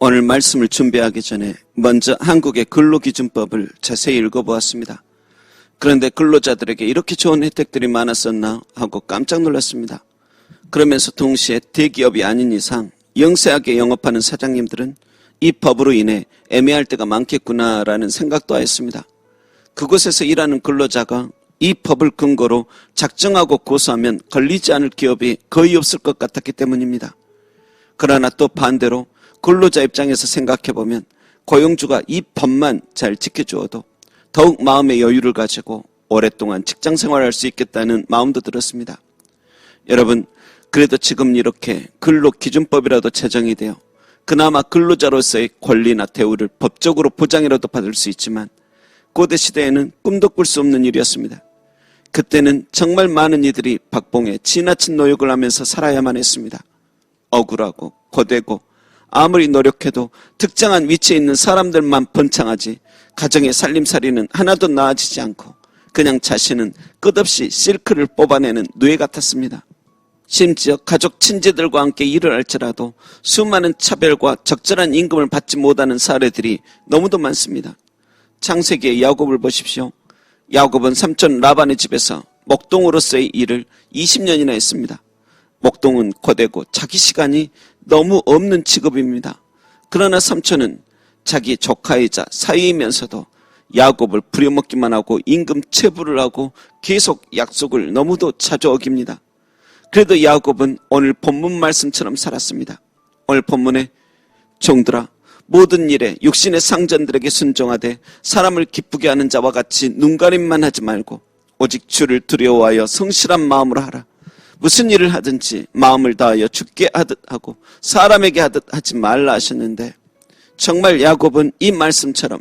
오늘 말씀을 준비하기 전에 먼저 한국의 근로기준법을 자세히 읽어보았습니다. 그런데 근로자들에게 이렇게 좋은 혜택들이 많았었나 하고 깜짝 놀랐습니다. 그러면서 동시에 대기업이 아닌 이상 영세하게 영업하는 사장님들은 이 법으로 인해 애매할 때가 많겠구나라는 생각도 하였습니다. 그곳에서 일하는 근로자가 이 법을 근거로 작정하고 고소하면 걸리지 않을 기업이 거의 없을 것 같았기 때문입니다. 그러나 또 반대로 근로자 입장에서 생각해보면 고용주가 이 법만 잘 지켜주어도 더욱 마음의 여유를 가지고 오랫동안 직장 생활할 수 있겠다는 마음도 들었습니다. 여러분, 그래도 지금 이렇게 근로기준법이라도 제정이 되어 그나마 근로자로서의 권리나 대우를 법적으로 보장이라도 받을 수 있지만 고대 시대에는 꿈도 꿀 수 없는 일이었습니다. 그때는 정말 많은 이들이 박봉에 지나친 노역을 하면서 살아야만 했습니다. 억울하고 고되고 아무리 노력해도 특정한 위치에 있는 사람들만 번창하지 가정의 살림살이는 하나도 나아지지 않고 그냥 자신은 끝없이 실크를 뽑아내는 누에 같았습니다. 심지어 가족 친지들과 함께 일을 할지라도 수많은 차별과 적절한 임금을 받지 못하는 사례들이 너무도 많습니다. 창세기의 야곱을 보십시오. 야곱은 삼촌 라반의 집에서 목동으로서의 일을 20년이나 했습니다. 목동은 고되고 자기 시간이 너무 없는 직업입니다. 그러나 삼촌은 자기 조카이자 사위이면서도 야곱을 부려먹기만 하고 임금 체불을 하고 계속 약속을 너무도 자주 어깁니다. 그래도 야곱은 오늘 본문 말씀처럼 살았습니다. 오늘 본문에 종들아 모든 일에 육신의 상전들에게 순종하되 사람을 기쁘게 하는 자와 같이 눈가림만 하지 말고 오직 주를 두려워하여 성실한 마음으로 하라. 무슨 일을 하든지 마음을 다하여 주께 하듯 하고 사람에게 하듯 하지 말라 하셨는데 정말 야곱은 이 말씀처럼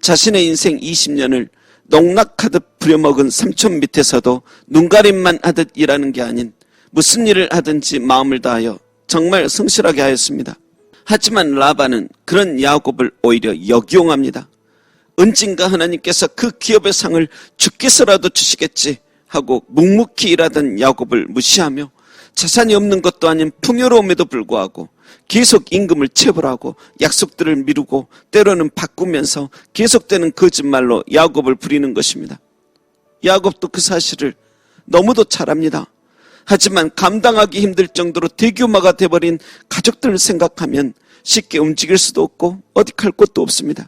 자신의 인생 20년을 농락하듯 부려먹은 삼촌 밑에서도 눈가림만 하듯 일하는 게 아닌 무슨 일을 하든지 마음을 다하여 정말 성실하게 하였습니다. 하지만 라반은 그런 야곱을 오히려 역이용합니다. 언젠가 하나님께서 그 기업의 상을 주께서라도 주시겠지 하고 묵묵히 일하던 야곱을 무시하며 자산이 없는 것도 아닌 풍요로움에도 불구하고 계속 임금을 체불하고 약속들을 미루고 때로는 바꾸면서 계속되는 거짓말로 야곱을 부리는 것입니다. 야곱도 그 사실을 너무도 잘 압니다. 하지만 감당하기 힘들 정도로 대규모가 돼버린 가족들을 생각하면 쉽게 움직일 수도 없고 어디 갈 곳도 없습니다.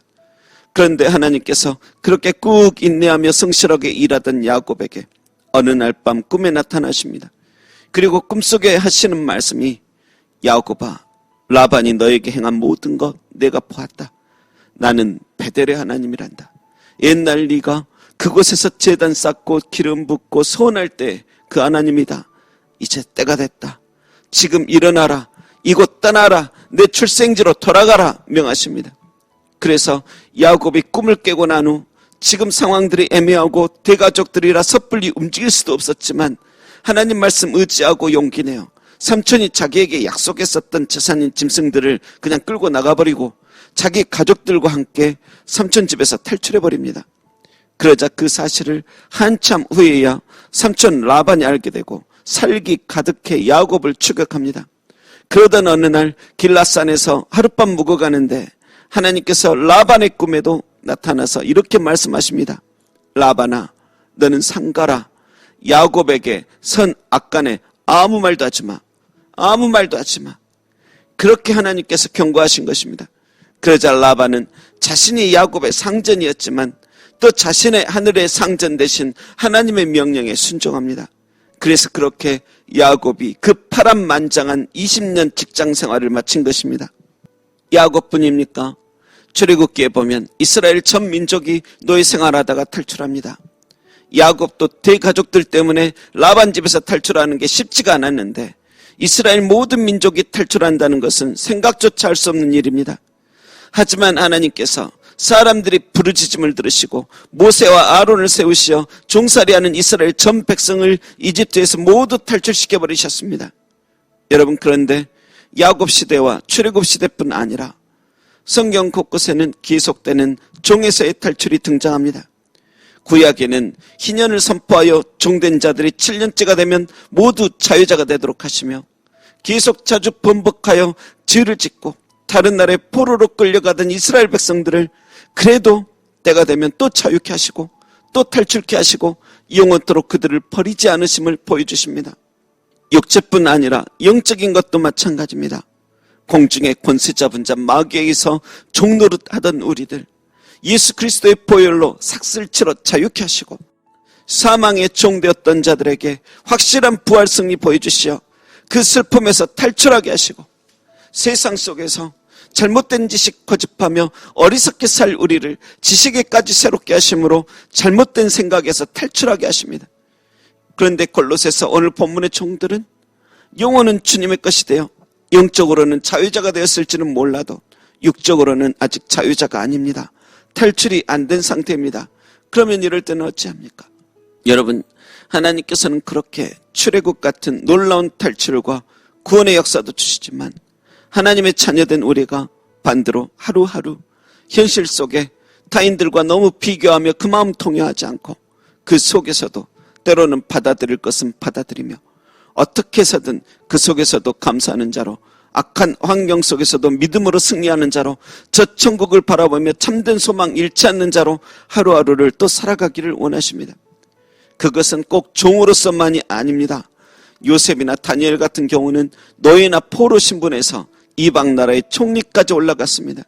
그런데 하나님께서 그렇게 꾹 인내하며 성실하게 일하던 야곱에게 어느 날 밤 꿈에 나타나십니다. 그리고 꿈속에 하시는 말씀이 야곱아 라반이 너에게 행한 모든 것 내가 보았다. 나는 베델의 하나님이란다. 옛날 네가 그곳에서 제단 쌓고 기름 붓고 소원할 때 그 하나님이다. 이제 때가 됐다. 지금 일어나라. 이곳 떠나라. 내 출생지로 돌아가라 명하십니다. 그래서 야곱이 꿈을 깨고 난 후 지금 상황들이 애매하고 대가족들이라 섣불리 움직일 수도 없었지만 하나님 말씀 의지하고 용기 내어 삼촌이 자기에게 약속했었던 재산인 짐승들을 그냥 끌고 나가버리고 자기 가족들과 함께 삼촌 집에서 탈출해버립니다. 그러자 그 사실을 한참 후에야 삼촌 라반이 알게 되고 살기 가득해 야곱을 추격합니다. 그러던 어느 날 길라산에서 하룻밤 묵어가는데 하나님께서 라반의 꿈에도 나타나서 이렇게 말씀하십니다. 라반아 너는 상가라. 야곱에게 선 악간에 아무 말도 하지 마. 아무 말도 하지 마. 그렇게 하나님께서 경고하신 것입니다. 그러자 라반은 자신이 야곱의 상전이었지만 또 자신의 하늘의 상전 대신 하나님의 명령에 순종합니다. 그래서 그렇게 야곱이 그 파란만장한 20년 직장 생활을 마친 것입니다. 야곱뿐입니까? 출애굽기에 보면 이스라엘 전 민족이 노예 생활하다가 탈출합니다. 야곱도 대가족들 때문에 라반 집에서 탈출하는 게 쉽지가 않았는데 이스라엘 모든 민족이 탈출한다는 것은 생각조차 할 수 없는 일입니다. 하지만 하나님께서 사람들이 부르짖음을 들으시고 모세와 아론을 세우시어 종살이하는 이스라엘 전 백성을 이집트에서 모두 탈출시켜버리셨습니다. 여러분 그런데 야곱 시대와 출애굽 시대뿐 아니라 성경 곳곳에는 계속되는 종에서의 탈출이 등장합니다. 구약에는 희년을 선포하여 종된 자들이 7년째가 되면 모두 자유자가 되도록 하시며 계속 자주 번복하여 죄를 짓고 다른 나라에 포로로 끌려가던 이스라엘 백성들을 그래도 때가 되면 또 자유케 하시고 또 탈출케 하시고 영원토록 그들을 버리지 않으심을 보여주십니다. 육체뿐 아니라 영적인 것도 마찬가지입니다. 공중의 권세 잡은 자 마귀에게서 종노릇하던 우리들 예수 그리스도의 보혈로 삭슬치러 자유케 하시고 사망의 종되었던 자들에게 확실한 부활 승리 보여주시어 그 슬픔에서 탈출하게 하시고 세상 속에서 잘못된 지식 거듭하며 어리석게 살 우리를 지식에까지 새롭게 하심으로 잘못된 생각에서 탈출하게 하십니다. 그런데 골로새서 오늘 본문의 종들은 영혼은 주님의 것이 되어 영적으로는 자유자가 되었을지는 몰라도 육적으로는 아직 자유자가 아닙니다. 탈출이 안 된 상태입니다. 그러면 이럴 때는 어찌합니까? 여러분, 하나님께서는 그렇게 출애굽 같은 놀라운 탈출과 구원의 역사도 주시지만 하나님의 자녀된 우리가 반대로 하루하루 현실 속에 타인들과 너무 비교하며 그 마음 통요하지 않고 그 속에서도 때로는 받아들일 것은 받아들이며 어떻게 해서든 그 속에서도 감사하는 자로 악한 환경 속에서도 믿음으로 승리하는 자로 저 천국을 바라보며 참된 소망 잃지 않는 자로 하루하루를 또 살아가기를 원하십니다. 그것은 꼭 종으로서만이 아닙니다. 요셉이나 다니엘 같은 경우는 노예나 포로 신분에서 이방 나라의 총리까지 올라갔습니다.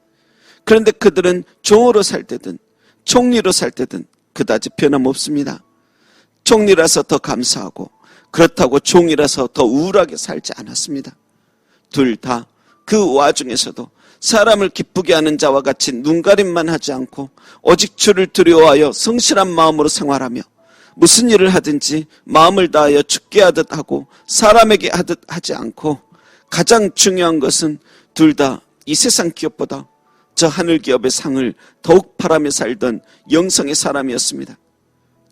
그런데 그들은 종으로 살 때든 총리로 살 때든 그다지 변함없습니다. 총리라서 더 감사하고 그렇다고 종이라서 더 우울하게 살지 않았습니다. 둘 다 그 와중에서도 사람을 기쁘게 하는 자와 같이 눈가림만 하지 않고 오직 주를 두려워하여 성실한 마음으로 생활하며 무슨 일을 하든지 마음을 다하여 주께 하듯 하고 사람에게 하듯 하지 않고 가장 중요한 것은 둘 다 이 세상 기업보다 저 하늘 기업의 상을 더욱 바라며 살던 영성의 사람이었습니다.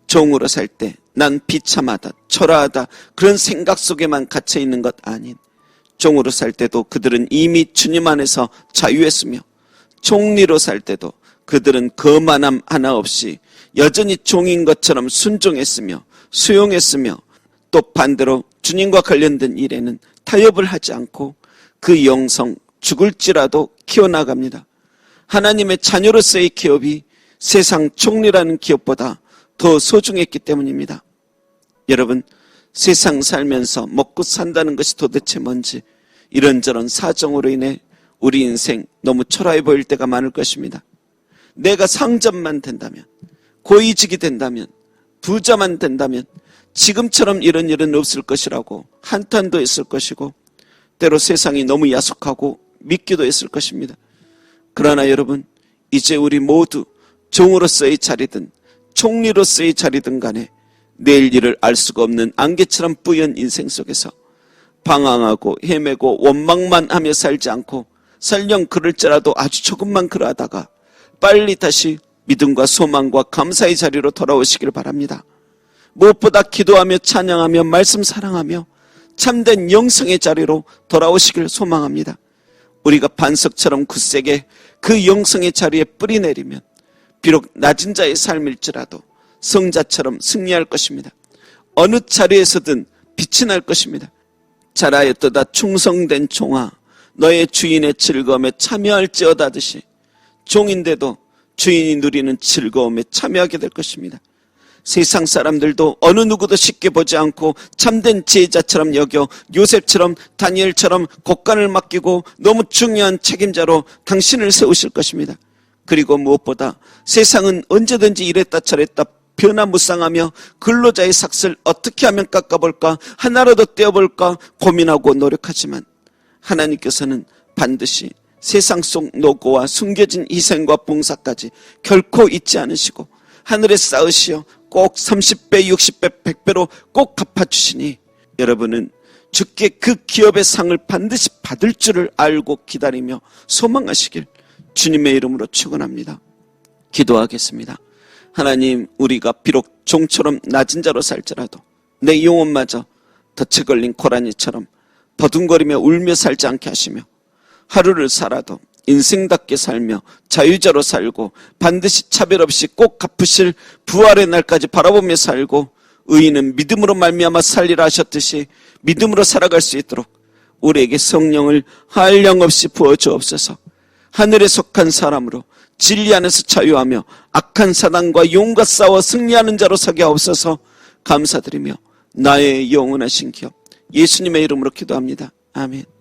종으로 살 때 난 비참하다, 초라하다 그런 생각 속에만 갇혀 있는 것 아닌 종으로 살 때도 그들은 이미 주님 안에서 자유했으며 총리로 살 때도 그들은 거만함 하나 없이 여전히 종인 것처럼 순종했으며 수용했으며 또 반대로 주님과 관련된 일에는 타협을 하지 않고 그 영성 죽을지라도 키워나갑니다. 하나님의 자녀로서의 기업이 세상 총리라는 기업보다 더 소중했기 때문입니다. 여러분, 세상 살면서 먹고 산다는 것이 도대체 뭔지 이런저런 사정으로 인해 우리 인생 너무 초라해 보일 때가 많을 것입니다. 내가 상점만 된다면, 고위직이 된다면, 부자만 된다면 지금처럼 이런 일은 없을 것이라고 한탄도 했을 것이고 때로 세상이 너무 야속하고 믿기도 했을 것입니다. 그러나 여러분, 이제 우리 모두 종으로서의 자리든 총리로서의 자리든 간에 내일 일을 알 수가 없는 안개처럼 뿌연 인생 속에서 방황하고 헤매고 원망만 하며 살지 않고 설령 그럴지라도 아주 조금만 그러하다가 빨리 다시 믿음과 소망과 감사의 자리로 돌아오시길 바랍니다. 무엇보다 기도하며 찬양하며 말씀 사랑하며 참된 영성의 자리로 돌아오시길 소망합니다. 우리가 반석처럼 굳세게 그 영성의 자리에 뿌리 내리면 비록 낮은 자의 삶일지라도 성자처럼 승리할 것입니다. 어느 자리에서든 빛이 날 것입니다. 잘하였도다 충성된 종아, 너의 주인의 즐거움에 참여할지어다 하듯이 종인데도 주인이 누리는 즐거움에 참여하게 될 것입니다. 세상 사람들도 어느 누구도 쉽게 보지 않고 참된 지혜자처럼 여겨 요셉처럼 다니엘처럼 곡간을 맡기고 너무 중요한 책임자로 당신을 세우실 것입니다. 그리고 무엇보다 세상은 언제든지 이랬다 저랬다 변화무쌍하며 근로자의 삭슬 어떻게 하면 깎아볼까, 하나라도 떼어볼까 고민하고 노력하지만 하나님께서는 반드시 세상 속 노고와 숨겨진 희생과 봉사까지 결코 잊지 않으시고 하늘에 쌓으시어 꼭 30배, 60배, 100배로 꼭 갚아주시니 여러분은 주께 그 기업의 상을 반드시 받을 줄을 알고 기다리며 소망하시길 주님의 이름으로 축원합니다. 기도하겠습니다. 하나님, 우리가 비록 종처럼 낮은 자로 살지라도 내 영혼마저 덫에 걸린 고라니처럼 버둥거리며 울며 살지 않게 하시며 하루를 살아도 인생답게 살며 자유자로 살고 반드시 차별 없이 꼭 갚으실 부활의 날까지 바라보며 살고 의인은 믿음으로 말미암아 살리라 하셨듯이 믿음으로 살아갈 수 있도록 우리에게 성령을 한량없이 부어주옵소서. 하늘에 속한 사람으로 진리 안에서 자유하며 악한 사단과 용과 싸워 승리하는 자로 서게 하옵소서. 감사드리며 나의 영원하신 기업 예수님의 이름으로 기도합니다. 아멘.